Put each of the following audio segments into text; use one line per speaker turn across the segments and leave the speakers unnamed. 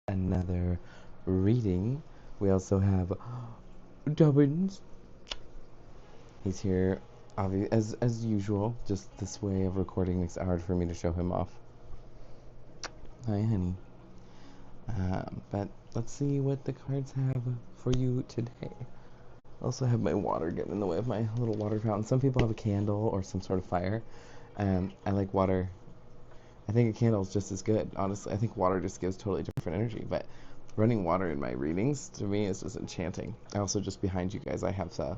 another reading. We also have Dubbins. He's here, as usual. Just this way of recording makes it hard for me to show him off. Hi, honey. But let's see what the cards have for you today. I also have my water getting in the way of my little water fountain. Some people have a candle or some sort of fire. I like water. I think a candle is just as good, honestly. I think water just gives totally different energy, but running water in my readings, to me, is just enchanting. I also, just behind you guys, I have a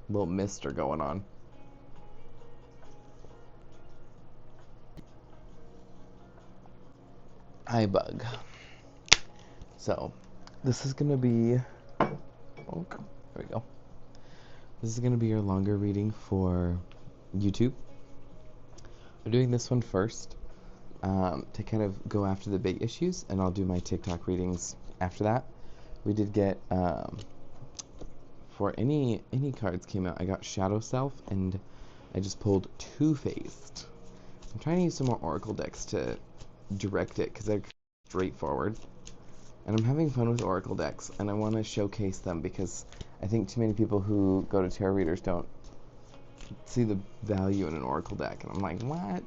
little mister going on. Hi, bug. So, this is going to be... Oh, there we go. This is going to be your longer reading for YouTube. I'm doing this one first to kind of go after the big issues, and I'll do my TikTok readings after that. We did get, for any cards came out, I got Shadow Self, and I just pulled Two-Faced. I'm trying to use some more Oracle decks to direct it, because they're straightforward. And I'm having fun with Oracle decks, and I want to showcase them, because I think too many people who go to tarot readers don't see the value in an Oracle deck. And I'm like, what?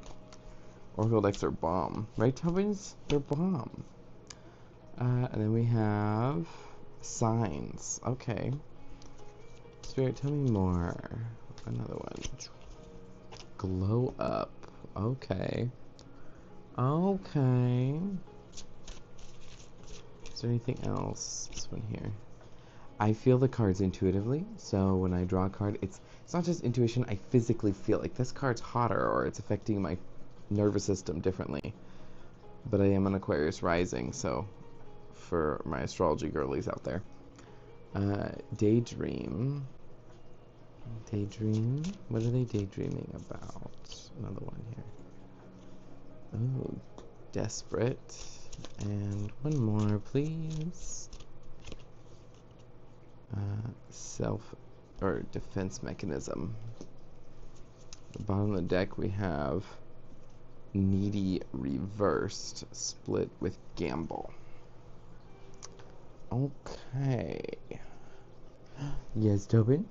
Oracle decks are bomb. Right, Tubbins? They're bomb. And then we have Signs. Okay. Spirit, tell me more. Another one. Glow Up. Okay. Okay. Is there anything else? This one here. I feel the cards intuitively, so when I draw a card, it's not just intuition, I physically feel like this card's hotter, or it's affecting my nervous system differently. But I am an Aquarius rising, so for my astrology girlies out there. Daydream. Daydream? What are they daydreaming about? Another one here. Oh, Desperate. And one more, please. Self or defense mechanism. At the bottom of the deck we have Needy Reversed, split with Gamble. Okay. Yes, Tobin?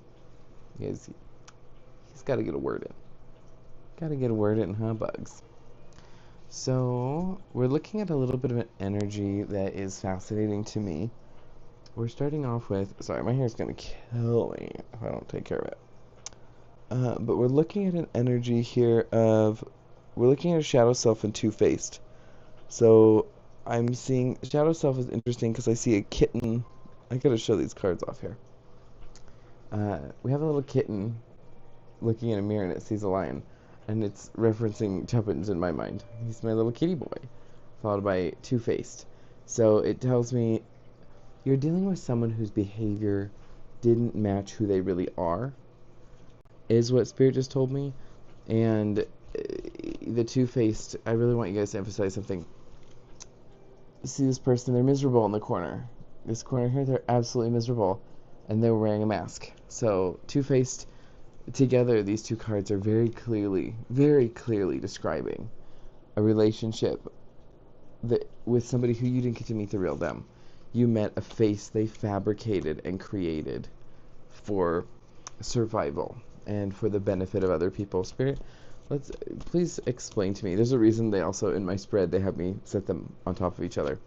Yes, he's got to get a word in. Got to get a word in, huh, Bugs? So, we're looking at a little bit of an energy that is fascinating to me. We're starting off with... Sorry, my hair's going to kill me if I don't take care of it. But we're looking at an energy here of... We're looking at a Shadow Self and Two-Faced. So, I'm seeing... Shadow Self is interesting because I see a kitten. I gotta show these cards off here. We have a little kitten looking in a mirror and it sees a lion. And it's referencing Tuppence in my mind. He's my little kitty boy. Followed by Two-Faced. So, it tells me... You're dealing with someone whose behavior didn't match who they really are, is what Spirit just told me. And the Two-Faced, I really want you guys to emphasize something. See this person, they're miserable in the corner. This corner here, they're absolutely miserable. And they're wearing a mask. So, Two-Faced, together, these two cards are very clearly describing a relationship that with somebody who you didn't get to meet the real them. You met a face they fabricated and created for survival and for the benefit of other people. Spirit, please explain to me. There's a reason they also, in my spread, they have me set them on top of each other.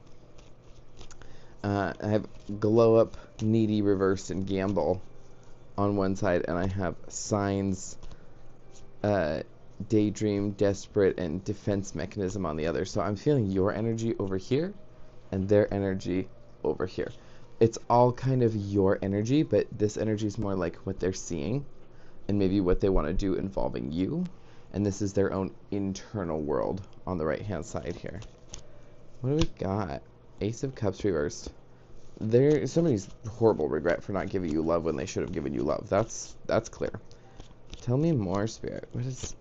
I have Glow Up, Needy, Reversed, and Gamble on one side, and I have Signs, Daydream, Desperate, and Defense Mechanism on the other. So I'm feeling your energy over here and their energy over here. It's all kind of your energy, but this energy is more like what they're seeing and maybe what they want to do involving you. And this is their own internal world on the right hand side here. What do we got? Ace of Cups reversed. There's somebody's horrible regret for not giving you love when they should have given you love. That's clear. Tell me more, Spirit. What is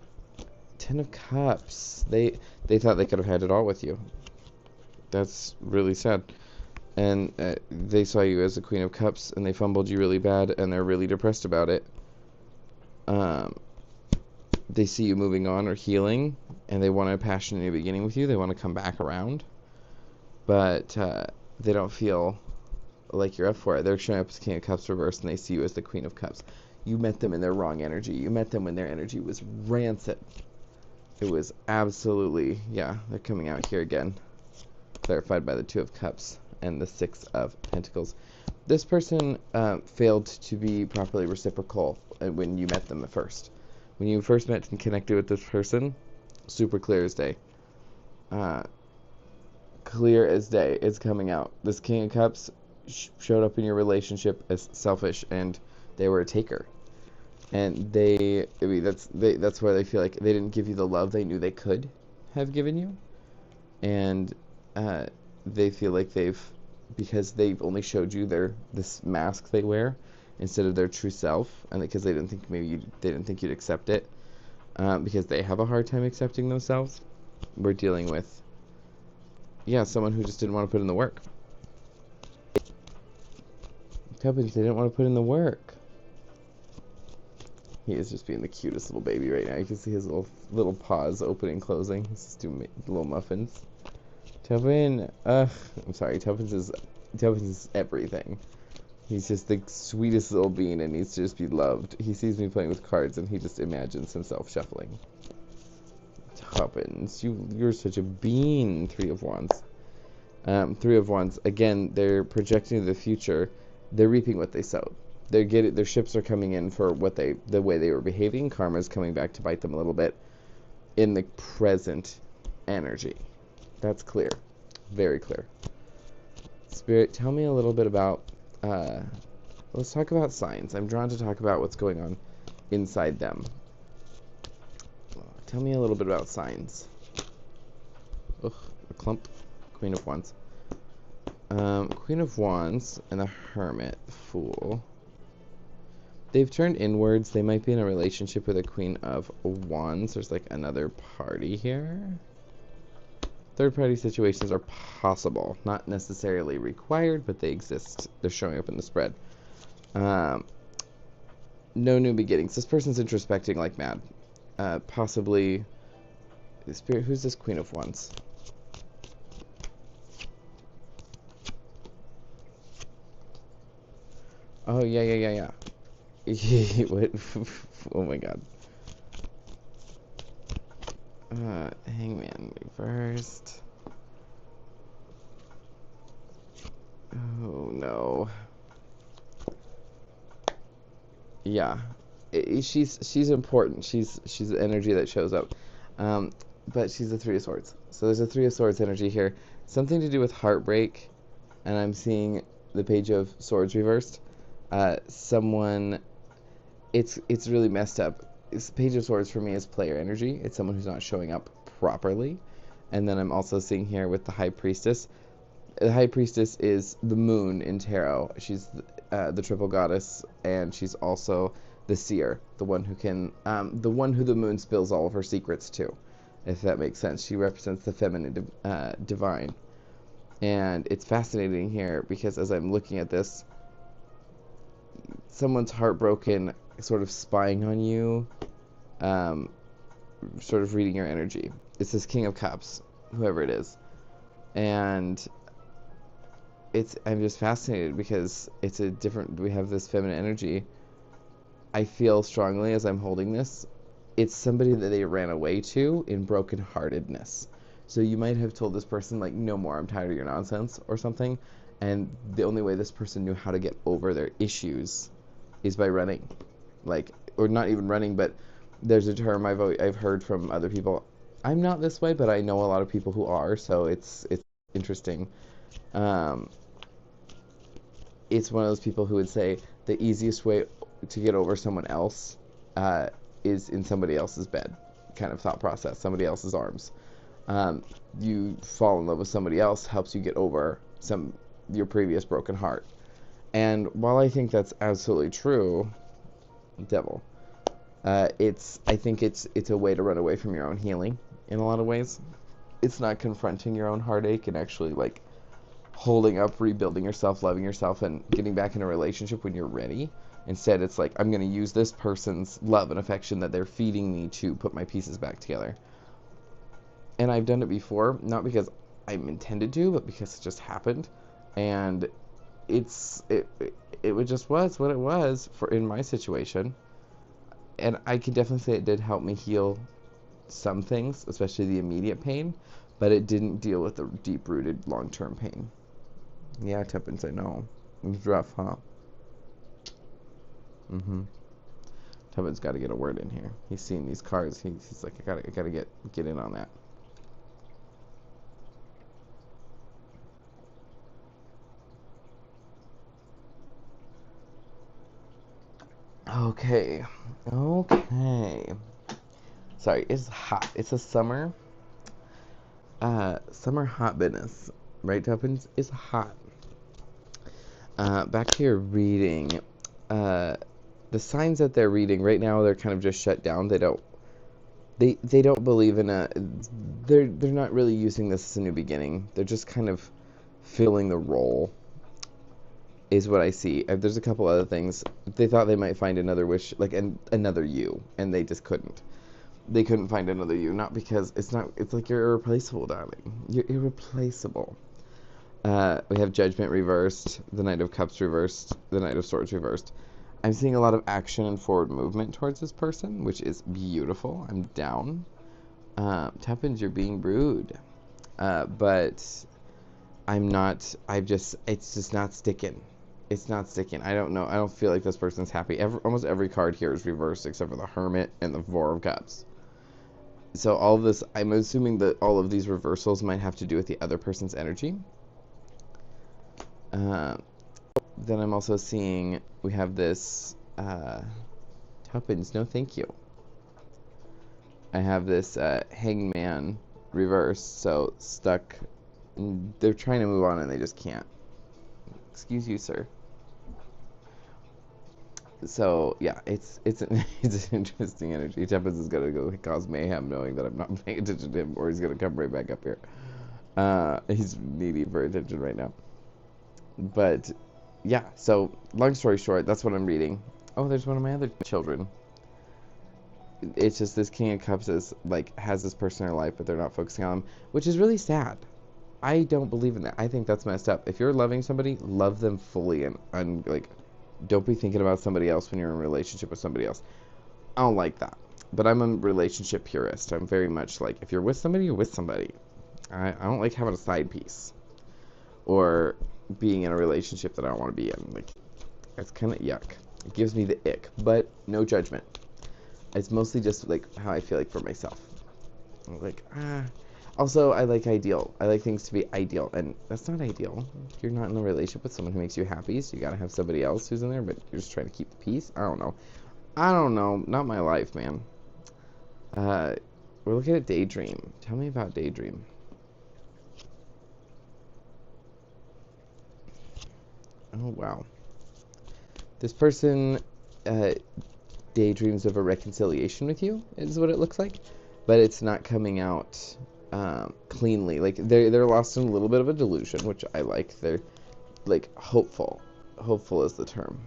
Ten of Cups? They thought they could have had it all with you. That's really sad. And they saw you as the Queen of Cups, and they fumbled you really bad, and they're really depressed about it. They see you moving on or healing, and they want a passionate new beginning with you. They want to come back around. but they don't feel like you're up for it. They're showing up as King of Cups reversed, and they see you as the Queen of Cups. You met them in their wrong energy. You met them when their energy was rancid. It was absolutely, yeah, they're coming out here again. Clarified by the Two of Cups and the Six of Pentacles. This person failed to be properly reciprocal when you met them at first. When you first met and connected with this person, super clear as day. Clear as day. It's coming out. This King of Cups showed up in your relationship as selfish, and they were a taker. And that's where they feel like they didn't give you the love they knew they could have given you. And they feel like because they've only showed you this mask they wear instead of their true self, and because they didn't think you'd accept it, because they have a hard time accepting themselves. We're dealing with, someone who just didn't want to put in the work. Companies, they didn't want to put in the work. He is just being the cutest little baby right now. You can see his little paws opening and closing. He's just doing little muffins. Tevin, I'm sorry, Tubbins is everything. He's just the sweetest little bean and needs to just be loved. He sees me playing with cards and he just imagines himself shuffling. Tubbins, you're such a bean. Three of Wands. Three of Wands. Again, they're projecting the future. They're reaping what they sowed. Their ships are coming in for the way they were behaving. Karma's coming back to bite them a little bit in the present energy. That's clear. Very clear. Spirit, tell me a little bit about, let's talk about signs. I'm drawn to talk about what's going on inside them. Tell me a little bit about signs. Ugh, a clump. Queen of Wands. Queen of Wands and the Hermit. Fool. They've turned inwards. They might be in a relationship with a Queen of Wands. There's like another party here. Third-party situations are possible. Not necessarily required, but they exist. They're showing up in the spread. No new beginnings. This person's introspecting like mad. Possibly... Spirit, who's this Queen of Wands? Oh, yeah. What? Oh my god. Hangman reversed. Oh no. Yeah. She's important. She's the energy that shows up. But she's the Three of Swords. So there's a Three of Swords energy here. Something to do with heartbreak. And I'm seeing the Page of Swords reversed. It's really messed up. Page of Swords for me is player energy. It's someone who's not showing up properly. And then I'm also seeing here with the High Priestess. The High Priestess is the moon in tarot. She's the triple goddess, and she's also the seer, the one who the moon spills all of her secrets to, if that makes sense. She represents the feminine divine. And it's fascinating here because as I'm looking at this, someone's heartbroken, sort of spying on you, sort of reading your energy. It's this King of Cups, whoever it is. And I'm just fascinated because we have this feminine energy. I feel strongly as I'm holding this, it's somebody that they ran away to in brokenheartedness. So you might have told this person, like, no more, I'm tired of your nonsense, or something. And the only way this person knew how to get over their issues is by running. Like, or not even running, but there's a term I've heard from other people. I'm not this way, but I know a lot of people who are, so it's interesting. It's one of those people who would say the easiest way to get over someone else is in somebody else's bed, kind of thought process, somebody else's arms. You fall in love with somebody else helps you get over your previous broken heart. And while I think that's absolutely true, devil, I think it's a way to run away from your own healing in a lot of ways. It's not confronting your own heartache and actually like holding up, rebuilding yourself, loving yourself, and getting back in a relationship when you're ready. Instead, it's like, I'm going to use this person's love and affection that they're feeding me to put my pieces back together. And I've done it before, not because I'm intended to, but because it just happened, and it just was what it was for in my situation, and I can definitely say it did help me heal some things, especially the immediate pain, but it didn't deal with the deep-rooted long-term pain. Yeah, Tuppence, I know. It was rough, huh? Mm-hmm. Tuppence got to get a word in here. He's seeing these cards. He's like, I gotta get in on that. Okay. Okay. Sorry, it's hot. It's a summer hot business. Right, Tuppence? It's hot. Back to your reading. The signs that they're reading right now, they're kind of just shut down. They don't believe in they're not really using this as a new beginning. They're just kind of filling the role, is what I see. There's a couple other things. They thought they might find another wish, like another you, and they just couldn't. They couldn't find another you, not because it's like you're irreplaceable, darling. You're irreplaceable. We have Judgment reversed, the Knight of Cups reversed, the Knight of Swords reversed. I'm seeing a lot of action and forward movement towards this person, which is beautiful. I'm down. Tuppence, you're being rude. But it's just not sticking. It's not sticking. I don't know. I don't feel like this person's happy. Almost every card here is reversed except for the Hermit and the Four of Cups. So all of this, I'm assuming that all of these reversals might have to do with the other person's energy. Then I'm also seeing we have this Tuppence, no thank you. I have this Hangman reversed, so stuck. They're trying to move on and they just can't. Excuse you, sir. So yeah, it's an interesting energy. Tuppence is gonna go cause mayhem, knowing that I'm not paying attention to him, or he's gonna come right back up here. He's needy for attention right now. But yeah, so long story short, that's what I'm reading. Oh, there's one of my other children. It's just this King of Cups has this person in their life, but they're not focusing on them, which is really sad. I don't believe in that. I think that's messed up. If you're loving somebody, love them fully, and don't be thinking about somebody else when you're in a relationship with somebody else. I don't like that. But I'm a relationship purist. I'm very much like, if you're with somebody, you're with somebody. I don't like having a side piece or being in a relationship that I don't want to be in. Like, that's kind of yuck. It gives me the ick, but no judgment. It's mostly just like how I feel like for myself. I'm like, Also, I like ideal. I like things to be ideal, and that's not ideal. You're not in a relationship with someone who makes you happy, so you gotta have somebody else who's in there, but you're just trying to keep the peace. I don't know. Not my life, man. We're looking at Daydream. Tell me about Daydream. Oh, wow. This person daydreams of a reconciliation with you, is what it looks like, but it's not coming out cleanly. Like, they're lost in a little bit of a delusion, which I like. They're like hopeful. Hopeful is the term.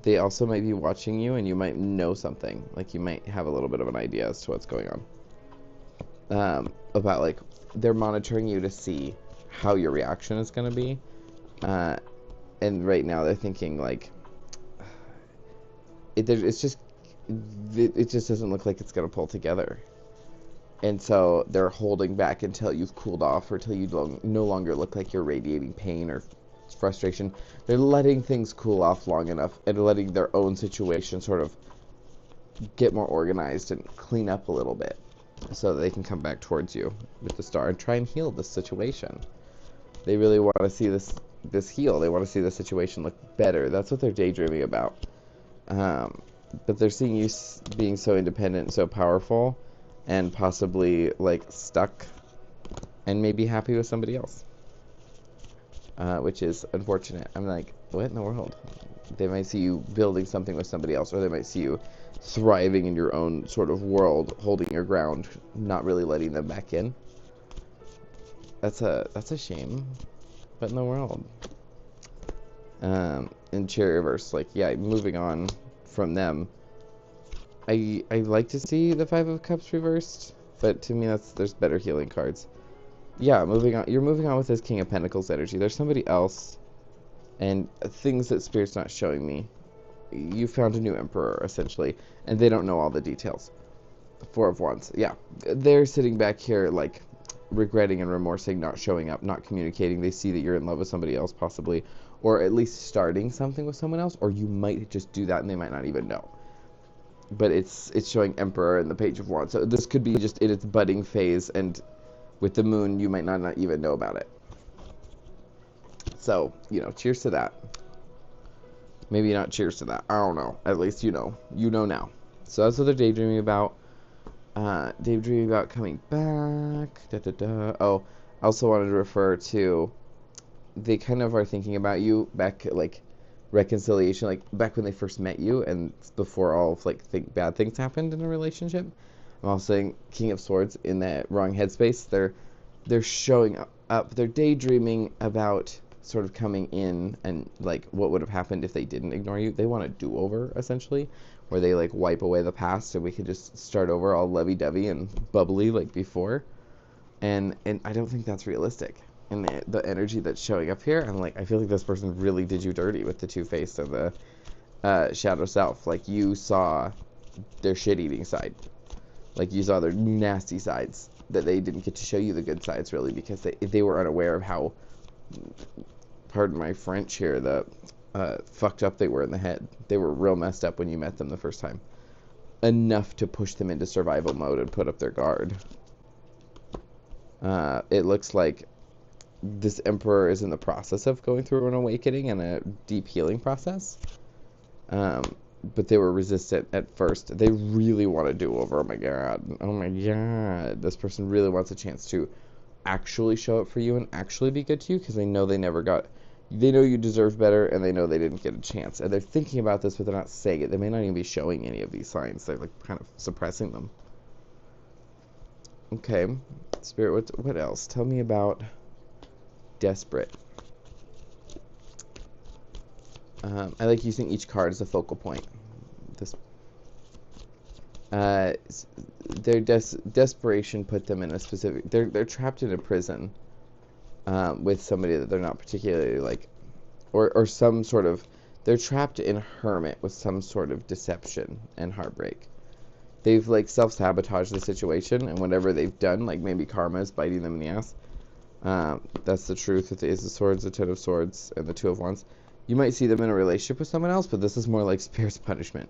They also might be watching you, and you might know something. Like, you might have a little bit of an idea as to what's going on. About, like, they're monitoring you to see how your reaction is going to be. And right now they're thinking, like, it just doesn't look like it's going to pull together. And so they're holding back until you've cooled off, or until you no longer look like you're radiating pain or frustration. They're letting things cool off long enough, and letting their own situation sort of get more organized and clean up a little bit, so that they can come back towards you with the star and try and heal the situation. They really want to see this heal. They want to see the situation look better. That's what they're daydreaming about. But they're seeing you being so independent and so powerful, and possibly, like, stuck and maybe happy with somebody else, which is unfortunate. I'm like, what in the world? They might see you building something with somebody else, or they might see you thriving in your own sort of world, holding your ground, not really letting them back in. That's a shame. But in the world. In Cherry Reverse, like, yeah, moving on from them. I like to see the Five of Cups reversed but to me there's better healing cards. Yeah, moving on. You're moving on with this King of Pentacles energy. There's somebody else, and things that Spirit's not showing me. You found a new Emperor, essentially, and they don't know all the details. The Four of Wands. Yeah, they're sitting back here, like, regretting and remorsing, not showing up, not communicating. They see that you're in love with somebody else, possibly, or at least starting something with someone else, or you might just do that and they might not even know. But it's showing Emperor and the Page of Wands. So this could be just in its budding phase, and with the moon, you might not even know about it. So, cheers to that. Maybe not cheers to that. I don't know. At least you know. You know now. So that's what they're daydreaming about. Daydreaming about coming back. Oh, I also wanted to refer to, they kind of are thinking about you back, like, reconciliation, like, back when they first met you and before all of, like, bad things happened in a relationship. I'm also saying King of Swords in that wrong headspace. They're showing up. They're daydreaming about sort of coming in and, like, what would have happened if they didn't ignore you. They want a do-over, essentially, where they, like, wipe away the past and we could just start over all lovey-dovey and bubbly like before. And I don't think that's realistic. And the energy that's showing up here, I'm like, I feel like this person really did you dirty with the Two-Faced and the Shadow Self. Like, you saw their shit-eating side. Like, you saw their nasty sides, that they didn't get to show you the good sides, really, because they were unaware of how, pardon my French here, the fucked up they were in the head. They were real messed up when you met them the first time. Enough to push them into survival mode and put up their guard. It looks like this Emperor is in the process of going through an awakening and a deep healing process. But they were resistant at first. They really want to do over. Oh my god. Oh my god. This person really wants a chance to actually show up for you and actually be good to you, because they know they know you deserve better, and they know they didn't get a chance. And they're thinking about this, but they're not saying it. They may not even be showing any of these signs. They're, like, kind of suppressing them. Okay. Spirit, what else? Tell me about Desperate. I like using each card as a focal point. Their desperation put them in a specific. They're trapped in a prison with somebody that they're not particularly like, or some sort of. They're trapped in a hermit with some sort of deception and heartbreak. They've, like, self-sabotaged the situation, and whatever they've done, like maybe karma is biting them in the ass. That's the truth with the Ace of Swords, the Ten of Swords, and the Two of Wands. You might see them in a relationship with someone else, but this is more like Spirit's punishment,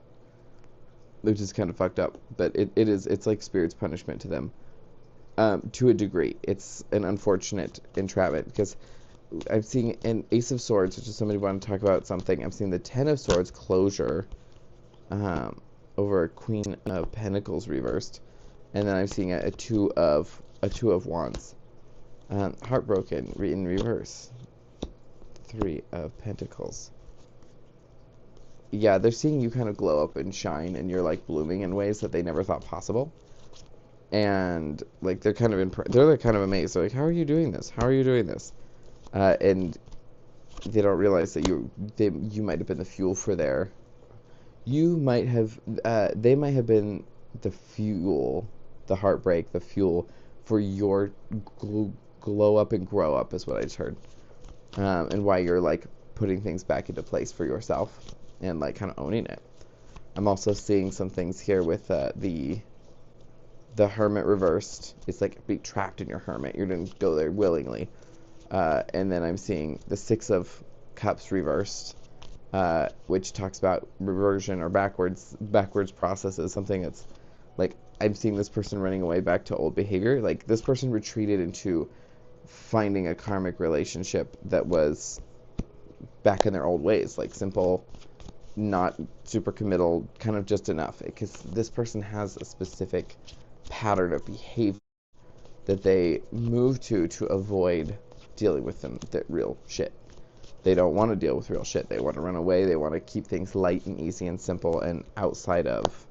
which is kind of fucked up. But it's like Spirit's punishment to them, to a degree. It's an unfortunate entrapment, because I'm seeing an Ace of Swords, which is somebody want to talk about something. I'm seeing the Ten of Swords closure, over a Queen of Pentacles reversed, and then I'm seeing a Two of Wands, heartbroken in reverse. Three of Pentacles. Yeah, they're seeing you kind of glow up and shine, and you're, like, blooming in ways that they never thought possible. And, like, they're kind of amazed. They're like, how are you doing this? How are you doing this? And they don't realize that you might have been the fuel for their. You might have. They might have been the fuel, the heartbreak, the fuel for your glow up and grow up, is what I just heard. And why you're, like, putting things back into place for yourself and, like, kind of owning it. I'm also seeing some things here with the Hermit reversed. It's like being trapped in your Hermit. You didn't go there willingly. And then I'm seeing the Six of Cups reversed, which talks about reversion or backwards processes. Something that's, like, I'm seeing this person running away back to old behavior. Like, this person retreated into finding a karmic relationship that was back in their old ways, like simple, not super committal, kind of just enough, because this person has a specific pattern of behavior that they move to avoid dealing with that real shit. They don't want to deal with real shit. They want to run away. They want to keep things light and easy and simple and outside of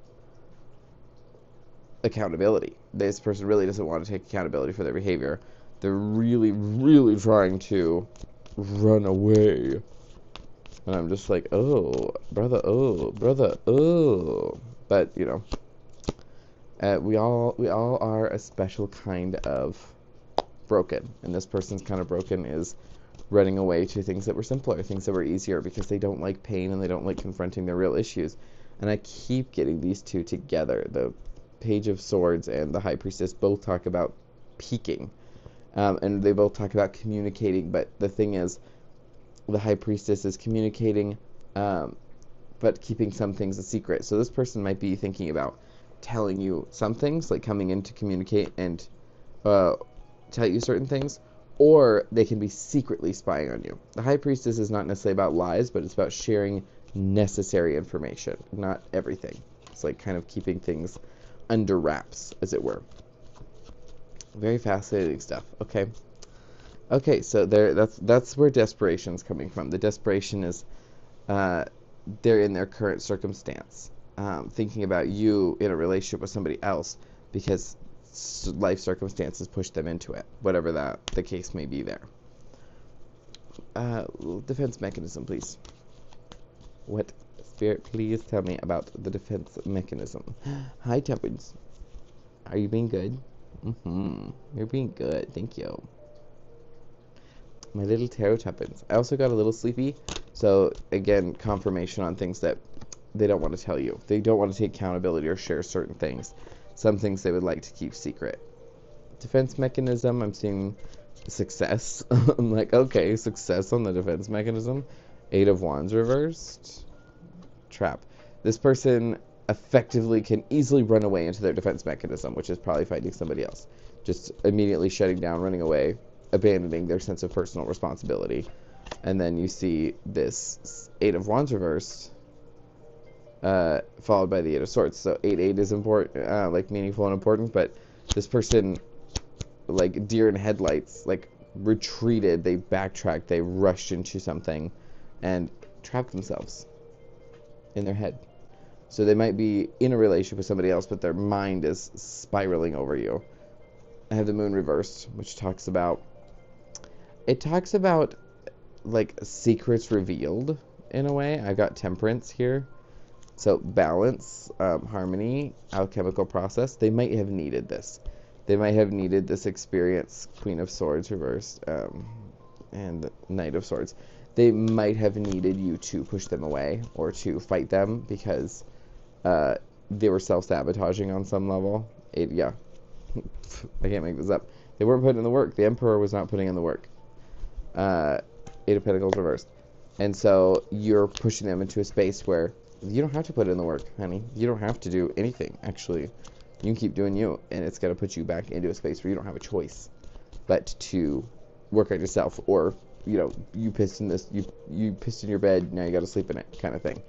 accountability. This person really doesn't want to take accountability for their behavior. They're really, really trying to run away. And I'm just like, oh, brother, oh. But, We all are a special kind of broken, and this person's kind of broken is running away to things that were simpler, things that were easier, because they don't like pain and they don't like confronting their real issues. And I keep getting these two together. The Page of Swords and the High Priestess both talk about peaking, and they both talk about communicating. But the thing is, the High Priestess is communicating, but keeping some things a secret. So this person might be thinking about telling you some things, like coming in to communicate and tell you certain things, or they can be secretly spying on you. The High Priestess is not necessarily about lies, but it's about sharing necessary information, not everything. It's like kind of keeping things under wraps, as it were. Very fascinating stuff. Okay, so that's where desperation's coming from. The desperation is they're in their current circumstance, thinking about you in a relationship with somebody else because life circumstances push them into it, whatever the case may be there. Defense mechanism, please. What, Spirit, please tell me about the defense mechanism. Hi, Tuppence. Are you being good? You're being good. Thank you. My little tarot Tuppence. I also got a little sleepy, so again, confirmation on things that they don't want to tell you. They don't want to take accountability or share certain things. Some things they would like to keep secret. Defense mechanism, I'm seeing success. I'm like, okay, success on the defense mechanism. 8 of Wands reversed. Trap. This person effectively can easily run away into their defense mechanism, which is probably fighting somebody else. Just immediately shutting down, running away, abandoning their sense of personal responsibility. And then you see this 8 of Wands reversed, followed by the 8 of Swords. So 8-8 is important, like meaningful and important, but this person, like deer in headlights, like retreated, they backtracked, they rushed into something and trapped themselves in their head. So they might be in a relationship with somebody else, but their mind is spiraling over you. I have the Moon reversed, which talks about like secrets revealed in a way. I got Temperance here. So balance, harmony, alchemical process. They might have needed this. They might have needed this experience. Queen of Swords reversed, and Knight of Swords. They might have needed you to push them away or to fight them because they were self-sabotaging on some level. Yeah. I can't make this up. They weren't putting in the work. The Emperor was not putting in the work. 8 of Pentacles reversed. And so you're pushing them into a space where you don't have to put in the work, honey. You don't have to do anything, actually. You can keep doing you, and it's going to put you back into a space where you don't have a choice but to work on yourself, or, you know, you pissed in this, you pissed in your bed, now you got to sleep in it, kind of thing.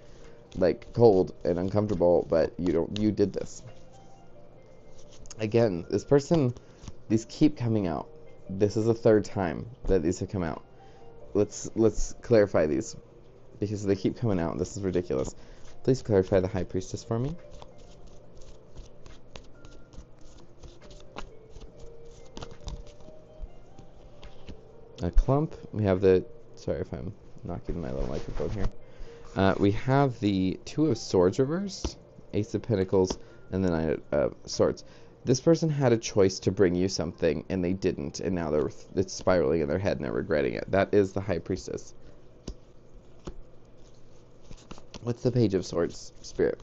Like, cold and uncomfortable, but you did this. Again, this person, these keep coming out. This is the 3rd time that these have come out. Let's clarify these, because they keep coming out. This is ridiculous. Please clarify the High Priestess for me. A clump. We have the... Sorry if I'm knocking my little microphone here. We have the 2 of Swords reversed, Ace of Pentacles, and the 9 of Swords. This person had a choice to bring you something, and they didn't, and now it's spiraling in their head, and they're regretting it. That is the High Priestess. What's the Page of Swords, Spirit?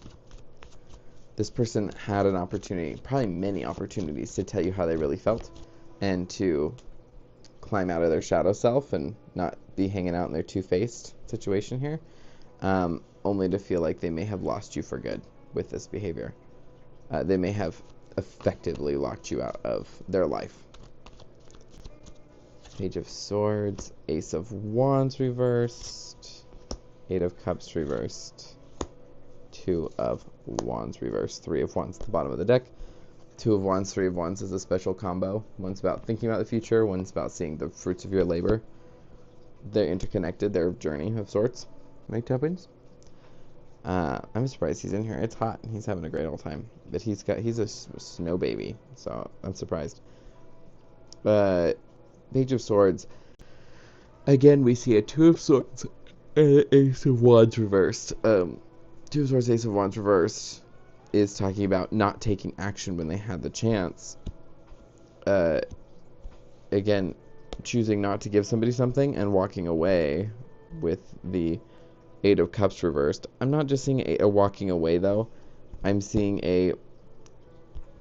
This person had an opportunity, probably many opportunities, to tell you how they really felt, and to climb out of their shadow self and not be hanging out in their two-faced situation here, only to feel like they may have lost you for good with this behavior. They may have effectively locked you out of their life. Page of Swords, Ace of Wands reversed, 8 of Cups reversed, 2 of Wands reversed, 3 of Wands at the bottom of the deck. 2 of Wands, 3 of Wands is a special combo. One's about thinking about the future, one's about seeing the fruits of your labor. They're interconnected, they're a journey of sorts. Right, Tuppence? I'm surprised he's in here. It's hot. He's having a great old time. But he's a snow baby, so I'm surprised. Page of Swords. Again, we see a 2 of Swords and an Ace of Wands reversed. 2 of Swords, Ace of Wands reversed. is talking about not taking action when they had the chance. Again, choosing not to give somebody something and walking away with the Eight of Cups reversed. I'm not just seeing a walking away, though. I'm seeing a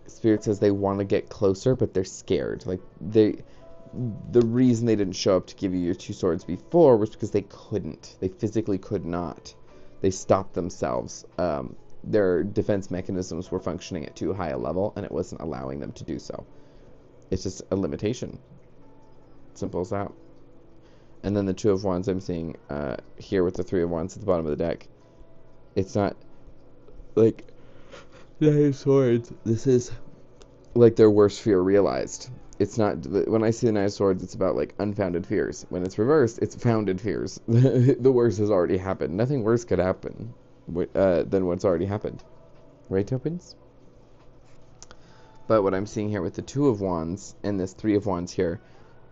Spirit says they want to get closer, but they're scared. Like, the reason they didn't show up to give you your 2 swords before was because they couldn't. They physically could not. They stopped themselves. Their defense mechanisms were functioning at too high a level, and it wasn't allowing them to do so. It's just a limitation. Simple as that. And then the 2 of Wands I'm seeing here with the 3 of Wands at the bottom of the deck. It's not like Nine of Swords. This is like their worst fear realized. It's not, when I see the Nine of Swords, it's about like unfounded fears. When it's reversed, it's founded fears. The worst has already happened. Nothing worse could happen than what's already happened. Right, Topins? But what I'm seeing here with the 2 of Wands and this 3 of Wands here,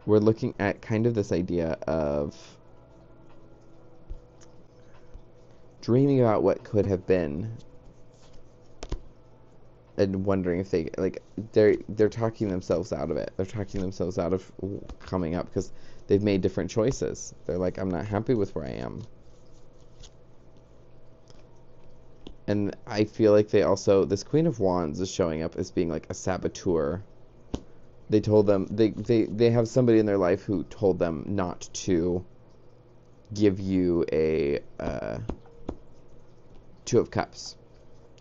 we're looking at kind of this idea of dreaming about what could have been and wondering if they, like, they're talking themselves out of it. They're talking themselves out of coming up because they've made different choices. They're like, I'm not happy with where I am. And I feel like they also, this Queen of Wands is showing up as being like a saboteur. They told them, they have somebody in their life who told them not to give you a 2 of Cups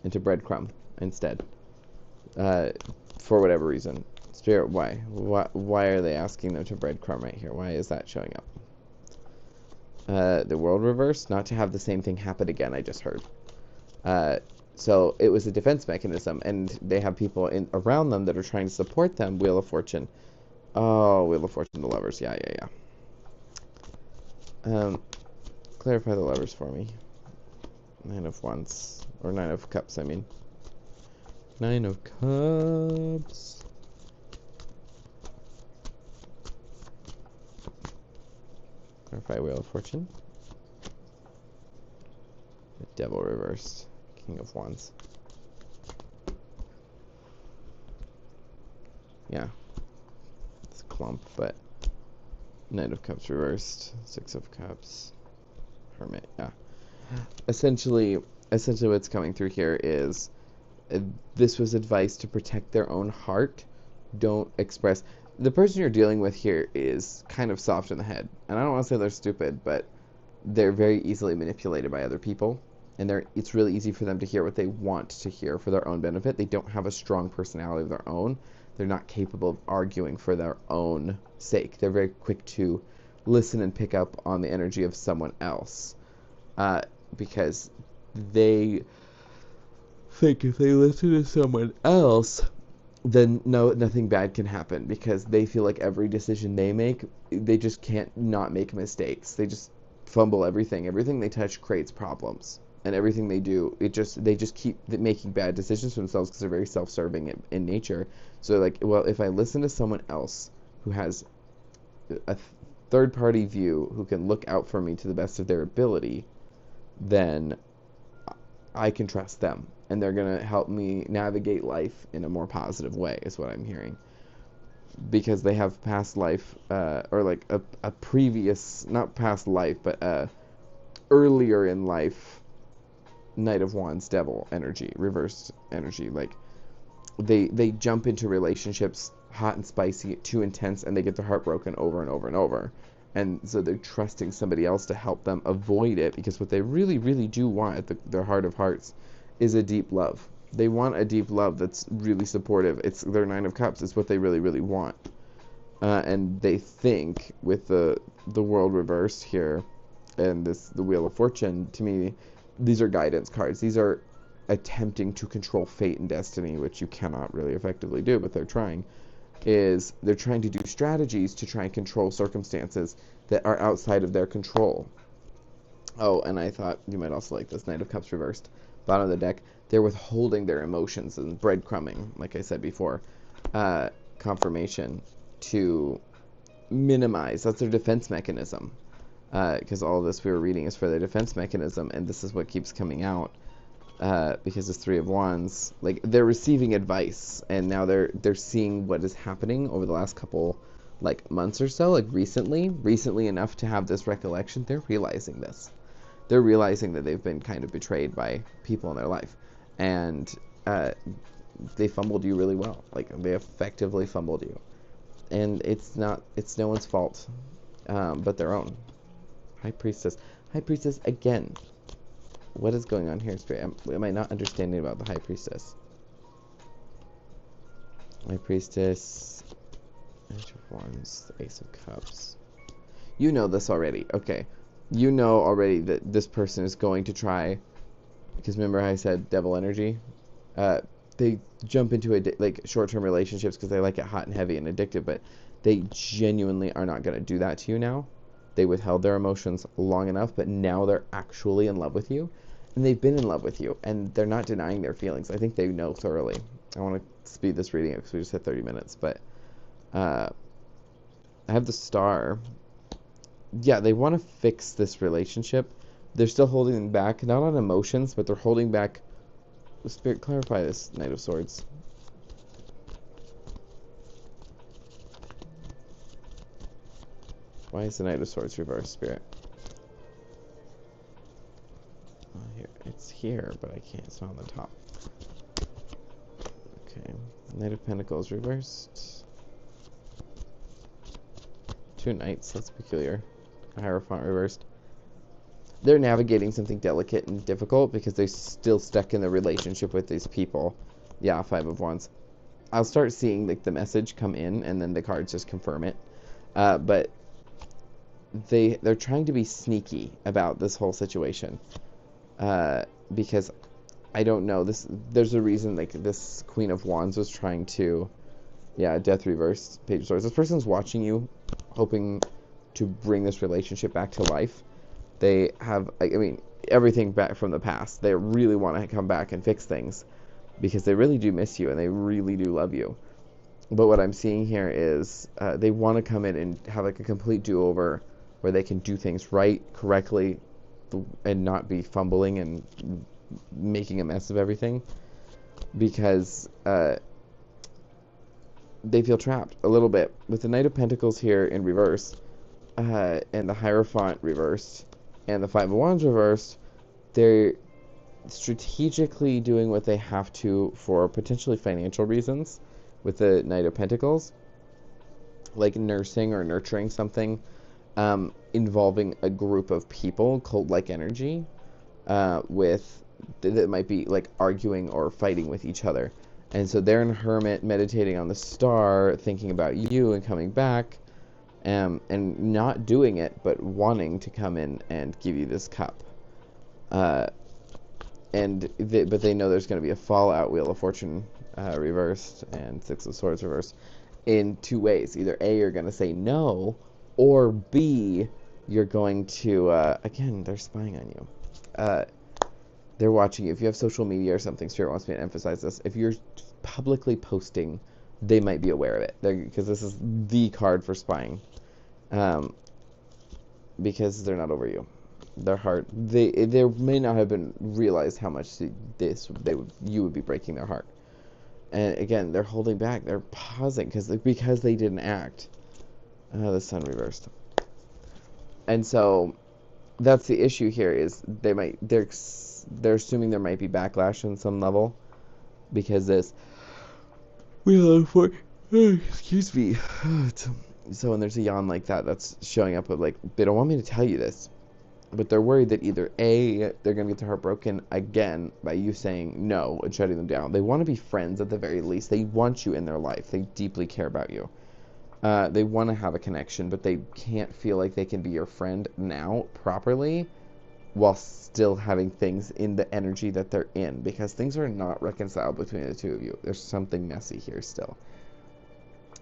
into breadcrumb instead. For whatever reason. Spirit, why? Why are they asking them to breadcrumb right here? Why is that showing up? The World reverse, not to have the same thing happen again, I just heard. So it was a defense mechanism, and they have people around them that are trying to support them. Wheel of Fortune. Oh, Wheel of Fortune, the Lovers. Yeah. Clarify the Lovers for me. 9 of Wands. Or 9 of Cups, I mean. 9 of Cups. Clarify Wheel of Fortune. The Devil reversed. King of Wands. Yeah. It's a clump, but Knight of Cups reversed. 6 of Cups. Hermit, yeah. Essentially what's coming through here is this was advice to protect their own heart. Don't express. The person you're dealing with here is kind of soft in the head. And I don't want to say they're stupid, but they're very easily manipulated by other people. And it's really easy for them to hear what they want to hear for their own benefit. They don't have a strong personality of their own. They're not capable of arguing for their own sake. They're very quick to listen and pick up on the energy of someone else. Because they think if they listen to someone else, then nothing bad can happen, because they feel like every decision they make, they just can't not make mistakes. They just fumble everything. Everything they touch creates problems, and everything they do, they just keep making bad decisions for themselves because they're very self-serving in nature. So like, well, if I listen to someone else who has a third-party view, who can look out for me to the best of their ability, then I can trust them, and they're going to help me navigate life in a more positive way, is what I'm hearing. Because they have past life, or like a previous, not past life, but earlier in life, Knight of Wands, Devil energy, reversed energy. Like, they jump into relationships hot and spicy, too intense, and they get their heart broken over and over and over. And so they're trusting somebody else to help them avoid it, because what they really, really do want at their heart of hearts is a deep love. They want a deep love that's really supportive. It's their 9 of Cups. It's what they really, really want. And they think with the World reversed here and the Wheel of Fortune, to me, these are guidance cards. These are attempting to control fate and destiny, which you cannot really effectively do, but they're trying. They're trying to do strategies to try and control circumstances that are outside of their control. Oh, and I thought you might also like this Knight of Cups reversed. Bottom of the deck, they're withholding their emotions and breadcrumbing, like I said before, confirmation to minimize. That's their defense mechanism. Because all of this we were reading is for their defense mechanism, and this is what keeps coming out. because it's Three of Wands. Like, they're receiving advice, and now they're seeing what is happening over the last couple, like, months or so, like recently enough to have this recollection. They're realizing this. They're realizing that they've been kind of betrayed by people in their life, and they fumbled you really well. Like, they effectively fumbled you, and it's no one's fault, but their own. High Priestess again. What is going on here, Spirit? Am I not understanding about the High Priestess? High Priestess, Knight of Wands, the Ace of Cups. You know this already. Okay. You know already that this person is going to try, because remember how I said devil energy? They jump into like short-term relationships because they like it hot and heavy and addictive, but they genuinely are not going to do that to you now. They withheld their emotions long enough, but now they're actually in love with you. And they've been in love with you, and they're not denying their feelings. I think they know thoroughly. I want to speed this reading up because we just had 30 minutes, but I have the Star. Yeah, they want to fix this relationship. They're still holding back, not on emotions, but they're holding back. Spirit, clarify this, Knight of Swords. Why is the Knight of Swords reversed, Spirit? Here, it's here, but I can't. It's not on the top. Okay, Knight of Pentacles reversed. Two Knights. That's peculiar. Hierophant reversed. They're navigating something delicate and difficult because they're still stuck in the relationship with these people. Yeah, Five of Wands. I'll start seeing like the message come in, and then the cards just confirm it. But they're trying to be sneaky about this whole situation. Because I don't know, there's a reason like this Queen of Wands was trying to, yeah, Death reversed, Page of Swords. This person's watching you, hoping to bring this relationship back to life. They have, I mean, everything back from the past. They really want to come back and fix things because they really do miss you and they really do love you. But what I'm seeing here is they want to come in and have like a complete do-over where they can do things right, correctly, and not be fumbling and making a mess of everything, because they feel trapped a little bit with the Knight of Pentacles here in reverse, and the Hierophant reversed, and the Five of Wands reversed. They're strategically doing what they have to for potentially financial reasons with the Knight of Pentacles, like nursing or nurturing something involving a group of people, cult-like energy, that might be like arguing or fighting with each other. And so they're in Hermit, meditating on the Star, thinking about you and coming back, and not doing it, but wanting to come in and give you this cup. But they know there's going to be a fallout. Wheel of Fortune reversed and Six of Swords reversed in two ways. Either A, you're going to say no, or B, you're going to, again, they're spying on you. They're watching you. If you have social media or something, Spirit wants me to emphasize this. If you're publicly posting, they might be aware of it. Because this is the card for spying. Because they're not over you. Their heart, they may not have been realized how much you would be breaking their heart. And again, they're holding back. They're pausing because they didn't act. The Sun reversed. And so that's the issue here, is they're assuming there might be backlash on some level because this excuse me. So when there's a yawn like that, that's showing up with like, they don't want me to tell you this, but they're worried that either A, they're going to get their heart broken again by you saying no and shutting them down. They want to be friends at the very least. They want you in their life. They deeply care about you. They want to have a connection, but they can't feel like they can be your friend now properly while still having things in the energy that they're in, because things are not reconciled between the two of you. There's something messy here still.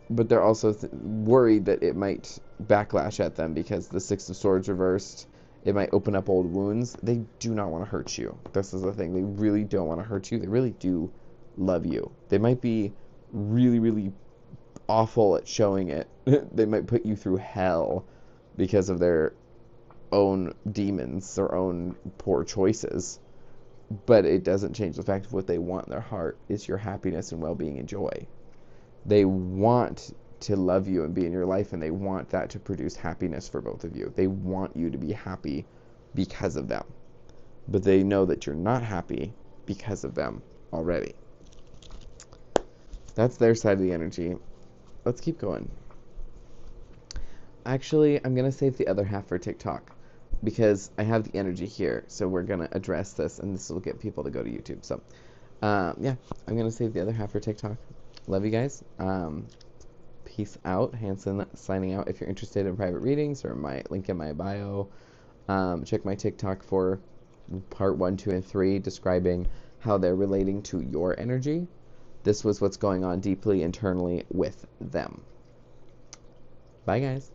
But they're also worried that it might backlash at them because the Six of Swords reversed. It might open up old wounds. They do not want to hurt you. This is the thing. They really don't want to hurt you. They really do love you. They might be really, really awful at showing it. They might put you through hell because of their own demons, their own poor choices. But it doesn't change the fact of what they want in their heart is your happiness and well-being and joy. They want to love you and be in your life, and they want that to produce happiness for both of you. They want you to be happy because of them. But they know that you're not happy because of them already. That's their side of the energy. Let's keep going. Actually, I'm going to save the other half for TikTok because I have the energy here. So we're going to address this, and this will get people to go to YouTube. So, yeah, I'm going to save the other half for TikTok. Love you guys. Peace out. Hanson signing out. If you're interested in private readings or my link in my bio, check my TikTok for part 1, 2, and 3 describing how they're relating to your energy. This was what's going on deeply internally with them. Bye, guys.